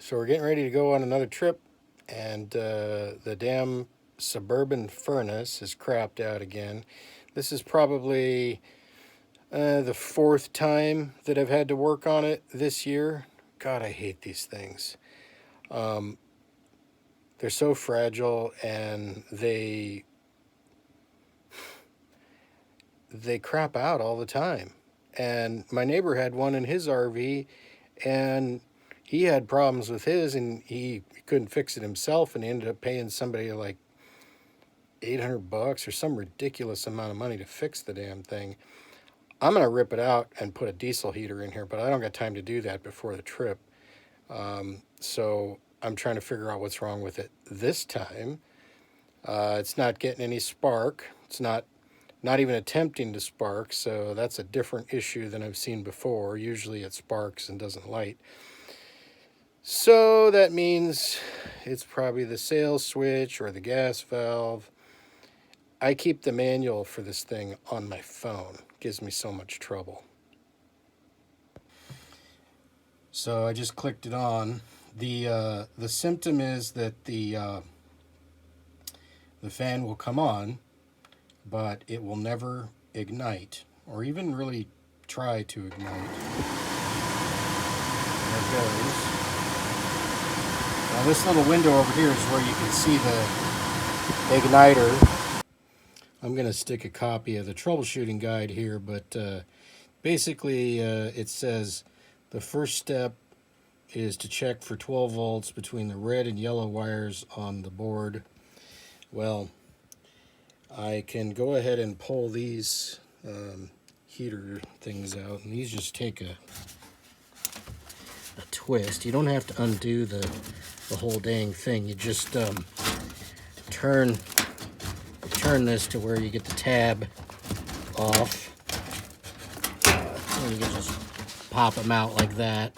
So we're getting ready to go on another trip, and the damn Suburban furnace is crapped out again. This is probably the fourth time that I've had to work on it this year. God, I hate these things. Um, they're so fragile, and they crap out all the time. And my neighbor had one in his RV, and he had problems with his, and he couldn't fix it himself, and he ended up paying somebody like $800 or some ridiculous amount of money to fix the damn thing. I'm gonna rip it out and put a diesel heater in here, but I don't got time to do that before the trip. So I'm trying to figure out what's wrong with it this time. It's not getting any spark. It's not even attempting to spark, so that's a different issue than I've seen before. Usually it sparks and doesn't light. So that means it's probably the sales switch or the gas valve. I keep the manual for this thing on my phone. It gives me so much trouble. So I just clicked it on. The symptom is that the fan will come on, but it will never ignite or even really try to ignite. There it goes. Now this little window over here is where you can see the igniter. I'm going to stick a copy of the troubleshooting guide here, but basically it says the first step is to check for 12 volts between the red and yellow wires on the board. Well, I can go ahead and pull these heater things out, and these just take a twist. You don't have to undo the whole dang thing. You just turn this to where you get the tab off, and you can just pop them out like that.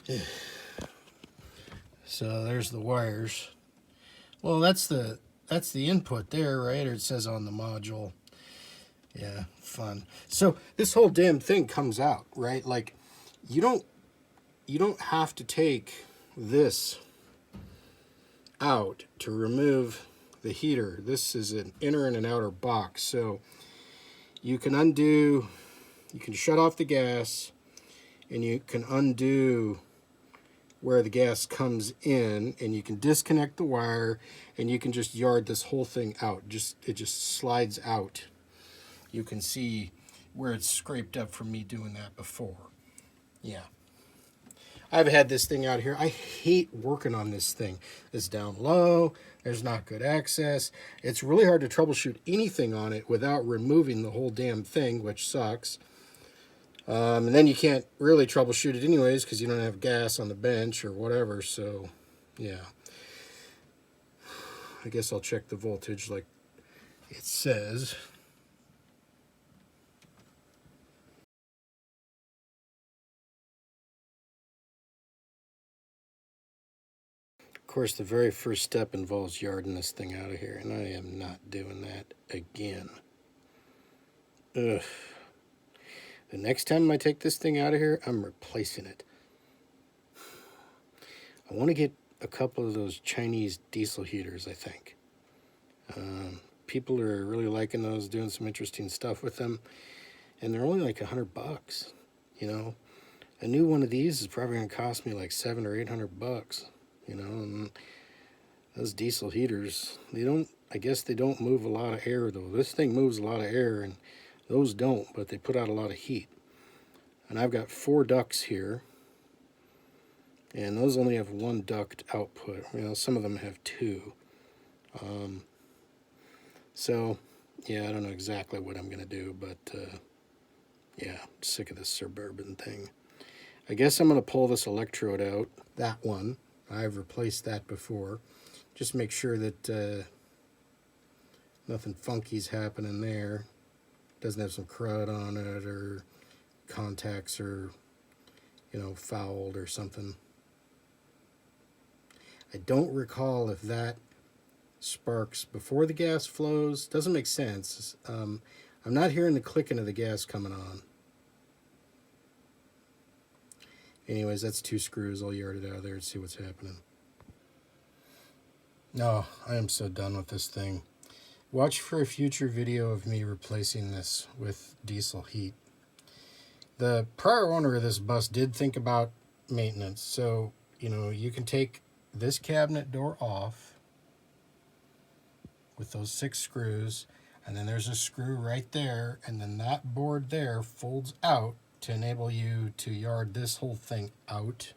Okay. So there's the wires. Well, that's the input there, right? Or it says on the module. Yeah, fun. So this whole damn thing comes out, right? Like you don't have to take this out to remove the heater. This is an inner and an outer box. So you can shut off the gas, and you can undo where the gas comes in, and you can disconnect the wire, and you can just yard this whole thing out. It just slides out. You can see where it's scraped up from me doing that before. Yeah. I've had this thing out here. I hate working on this thing. It's down low. There's not good access. It's really hard to troubleshoot anything on it without removing the whole damn thing, which sucks. And then you can't really troubleshoot it anyways because you don't have gas on the bench or whatever. So, yeah. I guess I'll check the voltage like it says. Of course, the very first step involves yarding this thing out of here, and I am not doing that again. Ugh. The next time I take this thing out of here, I'm replacing it. I want to get a couple of those Chinese diesel heaters, I think. People are really liking those, doing some interesting stuff with them, and they're only like $100, you know. A new one of these is probably going to cost me like $700 or $800, you know. And those diesel heaters, I guess they don't move a lot of air though. This thing moves a lot of air, and those don't, but they put out a lot of heat. And I've got 4 ducts here, and those only have 1 duct output. You know, some of them have 2. So, yeah, I don't know exactly what I'm going to do, but yeah, I'm sick of this Suburban thing. I guess I'm going to pull this electrode out, that one. I've replaced that before. Just make sure that nothing funky's happening there. Doesn't have some crud on it, or contacts are, you know, fouled or something. I don't recall if that sparks before the gas flows. Doesn't make sense. I'm not hearing the clicking of the gas coming on. Anyways, that's 2 screws. I'll yard it out of there and see what's happening. No, I am so done with this thing. Watch for a future video of me replacing this with diesel heat. The prior owner of this bus did think about maintenance. So, you know, you can take this cabinet door off with those 6 screws, and then there's a screw right there, and then that board there folds out to enable you to yard this whole thing out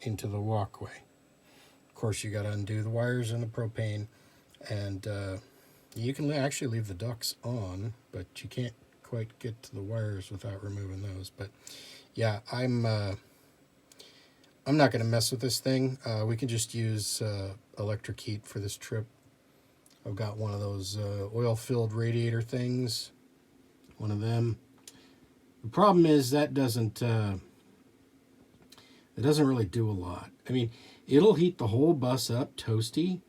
into the walkway. Of course, you got to undo the wires and the propane, and you can actually leave the ducts on, but you can't quite get to the wires without removing those. But yeah, I'm not going to mess with this thing. We can just use electric heat for this trip. I've got one of those oil-filled radiator things, one of them. The problem is that doesn't really do a lot. I mean, it'll heat the whole bus up toasty,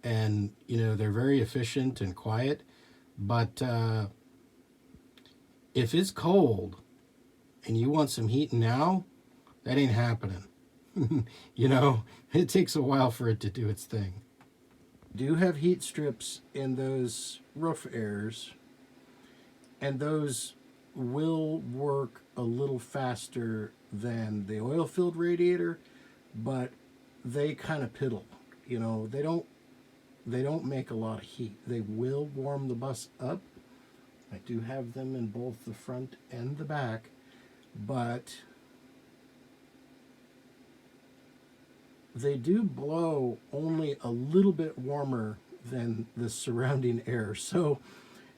and you know, they're very efficient and quiet, but if it's cold and you want some heat now, that ain't happening. You know, it takes a while for it to do its thing. Do have heat strips in those roof airs, and those will work a little faster than the oil-filled radiator, but they kind of piddle. You know, they don't make a lot of heat. They will warm the bus up. I do have them in both the front and the back, but they do blow only a little bit warmer than the surrounding air. So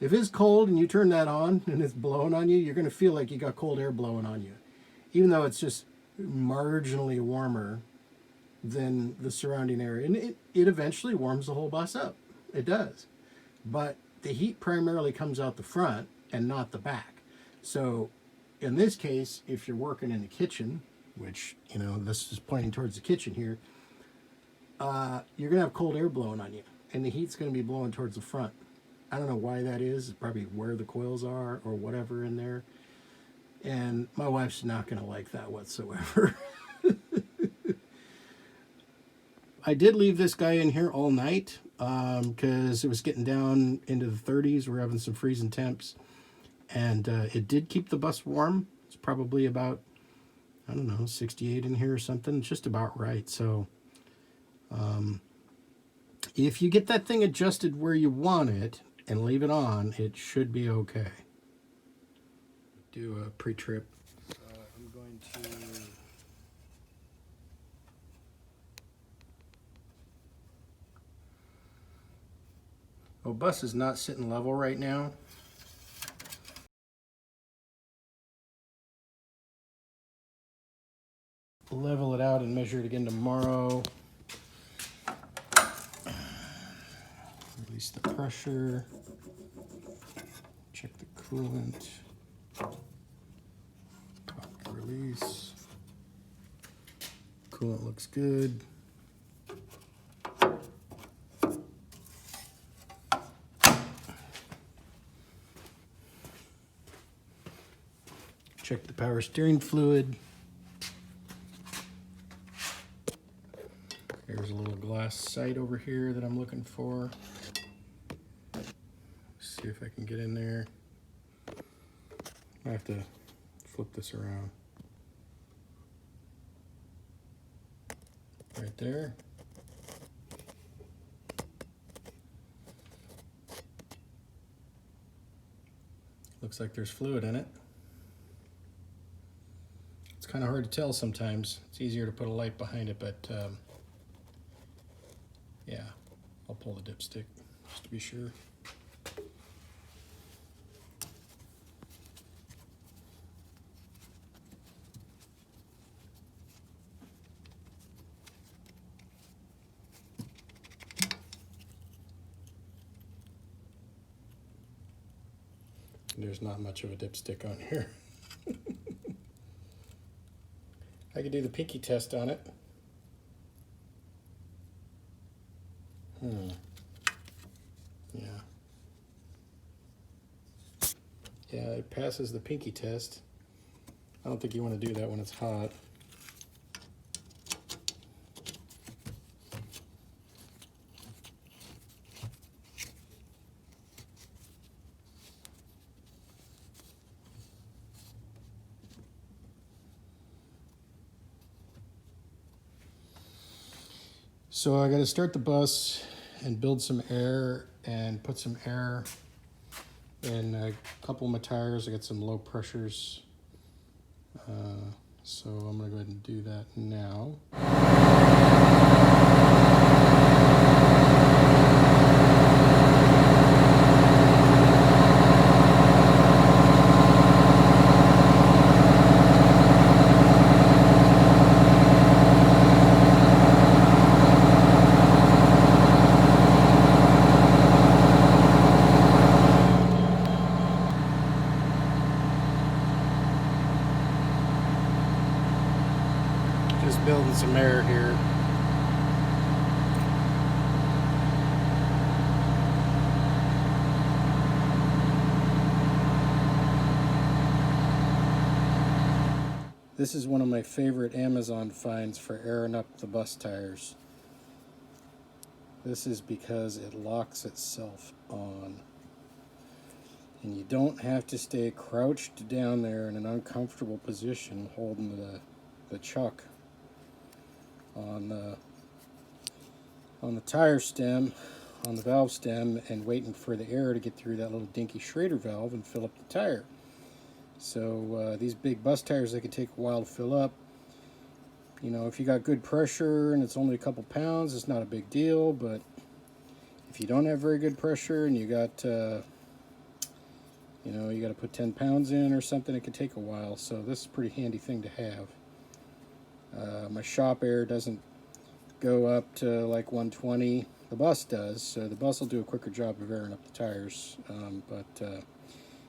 if it's cold and you turn that on and it's blowing on you, you're going to feel like you got cold air blowing on you, even though it's just marginally warmer than the surrounding area. And it eventually warms the whole bus up. It does. But the heat primarily comes out the front and not the back. So in this case, if you're working in the kitchen, which, you know, this is pointing towards the kitchen here, you're going to have cold air blowing on you, and the heat's going to be blowing towards the front. I don't know why that is. It's probably where the coils are or whatever in there. And my wife's not going to like that whatsoever. I did leave this guy in here all night because it was getting down into the 30s. We're having some freezing temps. And it did keep the bus warm. It's probably about, I don't know, 68 in here or something. It's just about right. So if you get that thing adjusted where you want it and leave it on, it should be okay. Do a pre-trip. I'm going to... Oh, bus is not sitting level right now. Level it out and measure it again tomorrow. Release the pressure. Check the coolant. Pop the release. Coolant looks good. Check the power steering fluid. There's a little glass sight over here that I'm looking for. See if I can get in there. I have to flip this around. Right there. Looks like there's fluid in it. It's kind of hard to tell sometimes. It's easier to put a light behind it, but yeah, I'll pull the dipstick just to be sure. There's not much of a dipstick on here. I could do the pinky test on it. Yeah. Yeah, it passes the pinky test. I don't think you want to do that when it's hot. So I got to start the bus and build some air and put some air in a couple of my tires. I got some low pressures. So I'm going to go ahead and do that now. Just building some air here. This is one of my favorite Amazon finds for airing up the bus tires. This is because it locks itself on. And you don't have to stay crouched down there in an uncomfortable position holding the chuck on the tire stem, on the valve stem, and waiting for the air to get through that little dinky Schrader valve and fill up the tire. So these big bus tires, they can take a while to fill up. You know, if you got good pressure and it's only a couple pounds, it's not a big deal. But if you don't have very good pressure and you got you know, you got to put 10 pounds in or something, it can take a while. So this is a pretty handy thing to have. My shop air doesn't go up to like 120. The bus does, so the bus will do a quicker job of airing up the tires.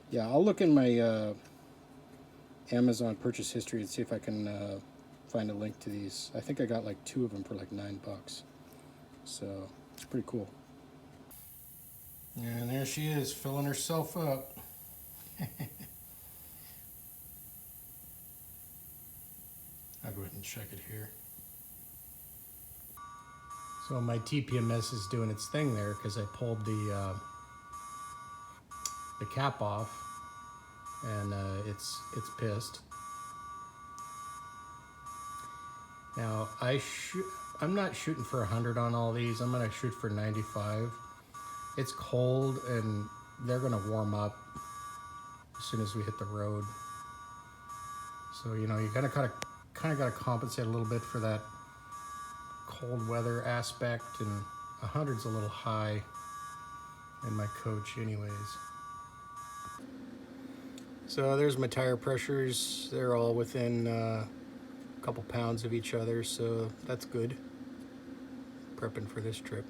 Yeah, I'll look in my Amazon purchase history and see if I can find a link to these. I think I got like 2 of them for like $9. So it's pretty cool. And there she is, filling herself up. I'll go ahead and check it here. So my TPMS is doing its thing there because I pulled the cap off, and it's pissed. Now I'm not shooting for 100 on all these. I'm gonna shoot for 95. It's cold and they're gonna warm up as soon as we hit the road. So you know, you kind of gotta compensate a little bit for that cold weather aspect, and 100's a little high in my coach anyways. So there's my tire pressures. They're all within a couple pounds of each other, so that's good. Prepping for this trip.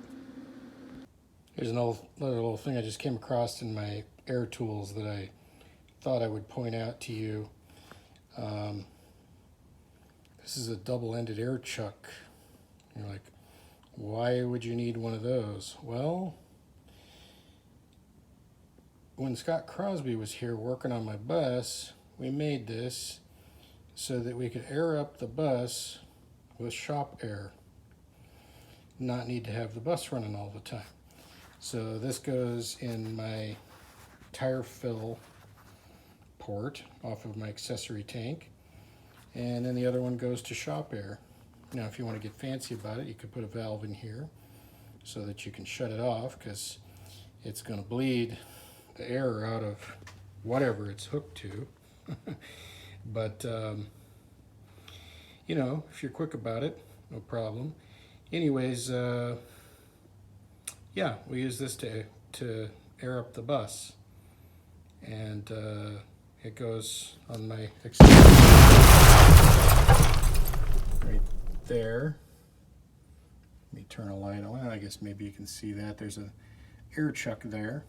Here's another little thing I just came across in my air tools that I thought I would point out to you. This is a double-ended air chuck. You're like, why would you need one of those? Well, when Scott Crosby was here working on my bus, we made this so that we could air up the bus with shop air, not need to have the bus running all the time. So this goes in my tire fill port off of my accessory tank, and then the other one goes to shop air. Now if you want to get fancy about it, you could put a valve in here so that you can shut it off, because it's going to bleed the air out of whatever it's hooked to. But you know, if you're quick about it, no problem. Anyways, yeah, we use this to air up the bus, and it goes on my right there. Let me turn a light on. I guess maybe you can see that. There's an air chuck there.